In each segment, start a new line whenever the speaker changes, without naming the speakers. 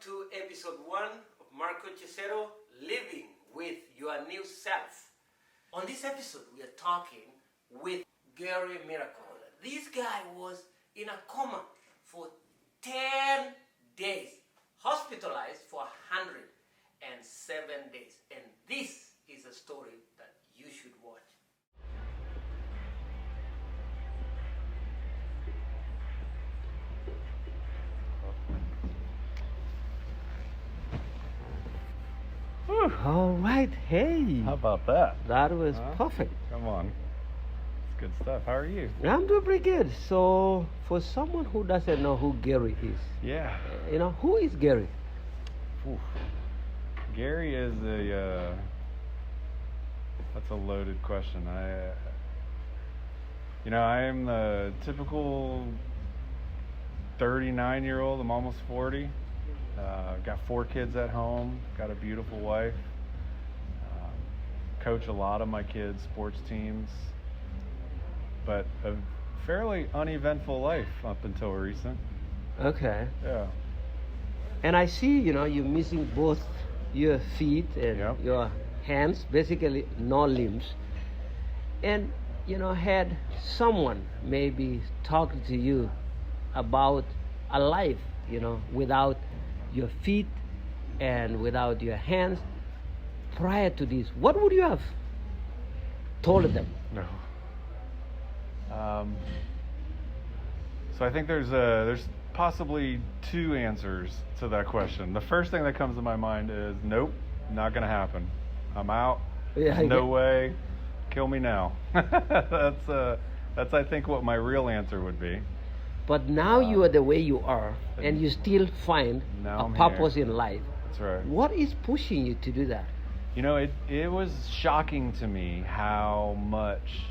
to episode 1 of Marko Cheseto, Living with Your New Self. On this episode, we are talking with Gary Miracle. This guy was in a coma for 10 days, hospitalized for 107 days. And this is a story that you should watch.
All right, hey.
How about that?
That was perfect.
Come on. It's good stuff. How are you?
I'm doing pretty good. So, for someone who doesn't know who Gary is,
Yeah.
Who is Gary?
Oof. Gary is that's a loaded question. I am the typical 39-year-old. I'm almost 40. Got 4 kids at home, got a beautiful wife, coach a lot of my kids' sports teams, but a fairly uneventful life up until recent.
Okay.
Yeah.
And I see, you're missing both your feet and
Yep.
your hands, basically no limbs. And, had someone maybe talking to you about a life, without your feet and without your hands prior to this, what would you have told them?
No. So I think there's possibly 2 answers to that question. The first thing that comes to my mind is nope, not gonna happen. I'm out.
Yeah,
No way. Kill me now. That's I think what my real answer would be.
But now you are the way you are, and you still find
Now
a
I'm
purpose
here.
in life.
That's right.
What is pushing you to do that?
It was shocking to me how much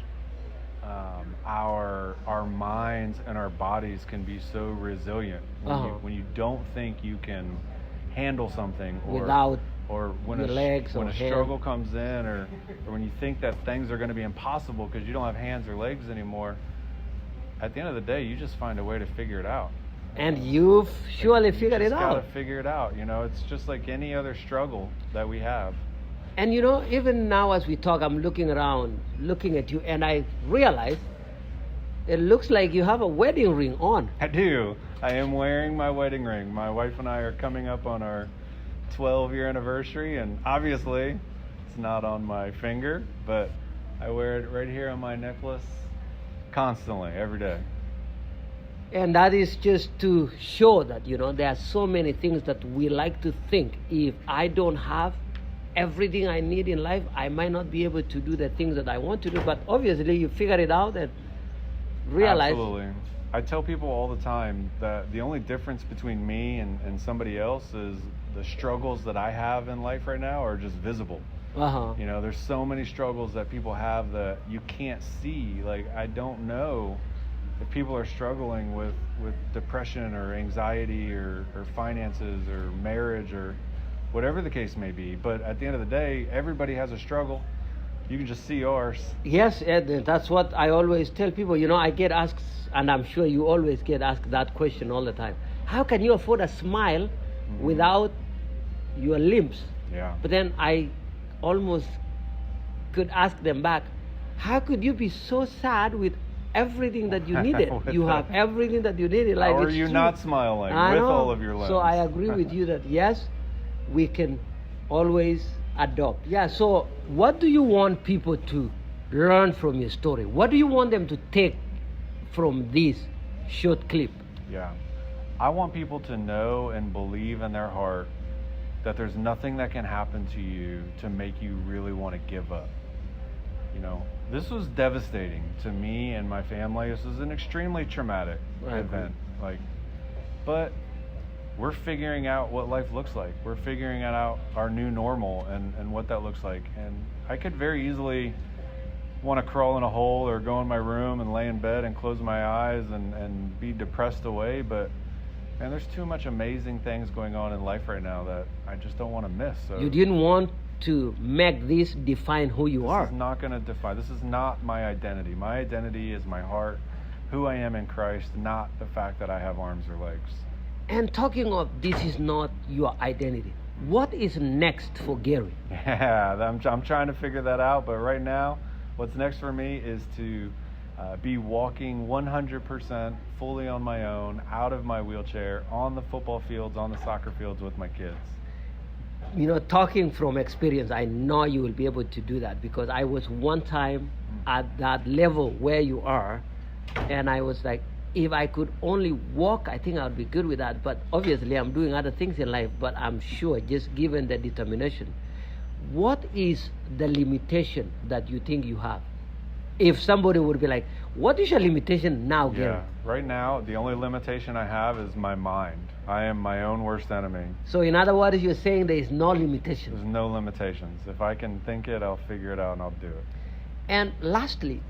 our minds and our bodies can be so resilient when you don't think you can handle something
Without
or when
your legs
when
or
a
hand.
struggle comes in or when you think that things are going to be impossible because you don't have hands or legs anymore. At the end of the day, you just find a way to figure it out.
And you've surely figured it
You
out.
got to figure it out. It's just like any other struggle that we have.
And even now as we talk, I'm looking around, looking at you, and I realize it looks like you have a wedding ring on.
I do. I am wearing my wedding ring. My wife and I are coming up on our 12-year anniversary, and obviously it's not on my finger, but I wear it right here on my necklace constantly, every day.
And that is just to show that, there are so many things that we like to think. If I don't have everything I need in life, I might not be able to do the things that I want to do. But obviously you figure it out and realize.
Absolutely. I tell people all the time that the only difference between me and somebody else is the struggles that I have in life right now are just visible. There's so many struggles that people have that you can't see. Like, I don't know if people are struggling with depression or anxiety or finances or marriage or whatever the case may be. But at the end of the day, everybody has a struggle. You can just see yours.
Yes, Ed, that's what I always tell people. I get asked, and I'm sure you always get asked that question all the time. How can you afford a smile without your limbs?
Yeah.
But then I almost could ask them back, how could you be so sad with everything that you needed? You have everything that you needed.
How are you not smiling with all of your limbs?
So I agree with you that yes, we can always adopt. Yeah, so what do you want people to learn from your story? What do you want them to take from this short clip?
Yeah. I want people to know and believe in their heart that there's nothing that can happen to you to make you really want to give up. This was devastating to me and my family. This was an extremely traumatic event. But we're figuring out what life looks like. We're figuring out our new normal and what that looks like. And I could very easily want to crawl in a hole or go in my room and lay in bed and close my eyes and be depressed away. But man, there's too much amazing things going on in life right now that I just don't want to miss. So
you didn't want to make this define who you are.
This is not going to define. This is not my identity. My identity is my heart, who I am in Christ, not the fact that I have arms or legs.
And talking of this is not your identity. What is next for Gary?
Yeah, I'm trying to figure that out. But right now, what's next for me is to be walking 100% fully on my own, out of my wheelchair, on the football fields, on the soccer fields with my kids.
You know, talking from experience, I know you will be able to do that, because I was one time at that level where you are, and I was like, if I could only walk, I think I would be good with that. But obviously, I'm doing other things in life. But I'm sure, just given the determination, what is the limitation that you think you have? If somebody would be like, what is your limitation now, Gary?
Yeah, right now, the only limitation I have is my mind. I am my own worst enemy.
So in other words, you're saying there is no limitation.
There's no limitations. If I can think it, I'll figure it out and I'll do it.
And lastly,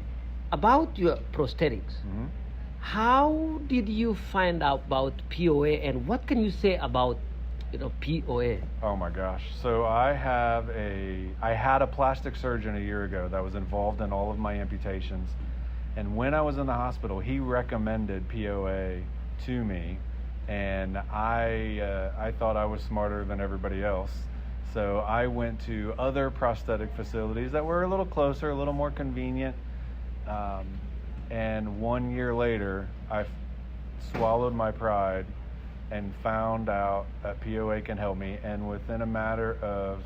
about your prosthetics, how did you find out about POA, and what can you say about, POA?
Oh my gosh. So I had a plastic surgeon a year ago that was involved in all of my amputations. And when I was in the hospital, he recommended POA to me. And I thought I was smarter than everybody else. So I went to other prosthetic facilities that were a little closer, a little more convenient. And 1 year later, I swallowed my pride and found out that POA can help me. And within a matter of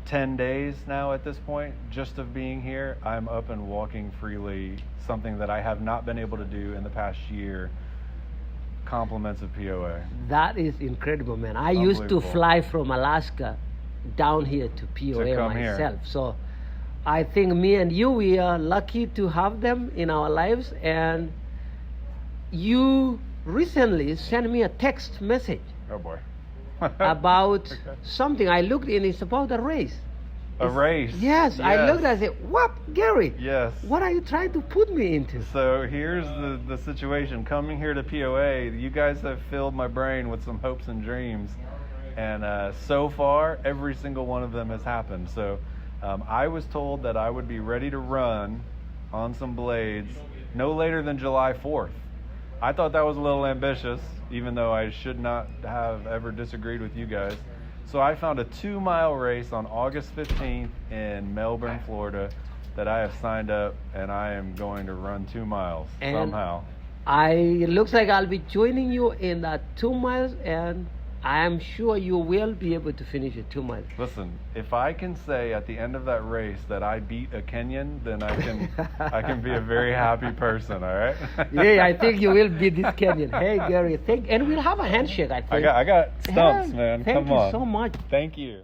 10 days now at this point, just of being here, I'm up and walking freely, something that I have not been able to do in the past year. Compliments of POA.
That is incredible, man. I used to fly from Alaska down here to POA myself.
Here.
So I think me and you, we are lucky to have them in our lives. And you recently sent me a text message.
Oh boy.
About something. I looked in, it's about a race.
A race?
Yes. I looked and I said, what, Gary?
Yes.
What are you trying to put me into?
So here's the situation. Coming here to POA, you guys have filled my brain with some hopes and dreams. And so far, every single one of them has happened. So I was told that I would be ready to run on some blades no later than July 4th. I thought that was a little ambitious, even though I should not have ever disagreed with you guys. So I found a 2-mile race on August 15th in Melbourne, Florida, that I have signed up, and I am going to run 2 miles somehow.
It looks like I'll be joining you in that 2 miles, and I am sure you will be able to finish it 2 miles.
Listen, if I can say at the end of that race that I beat a Kenyan, then I can be a very happy person, all right?
Yeah, I think you will beat this Kenyan. Hey, Gary, and we'll have a handshake, I think.
I got stumps, man.
Thank
Come on.
you so much.
Thank you.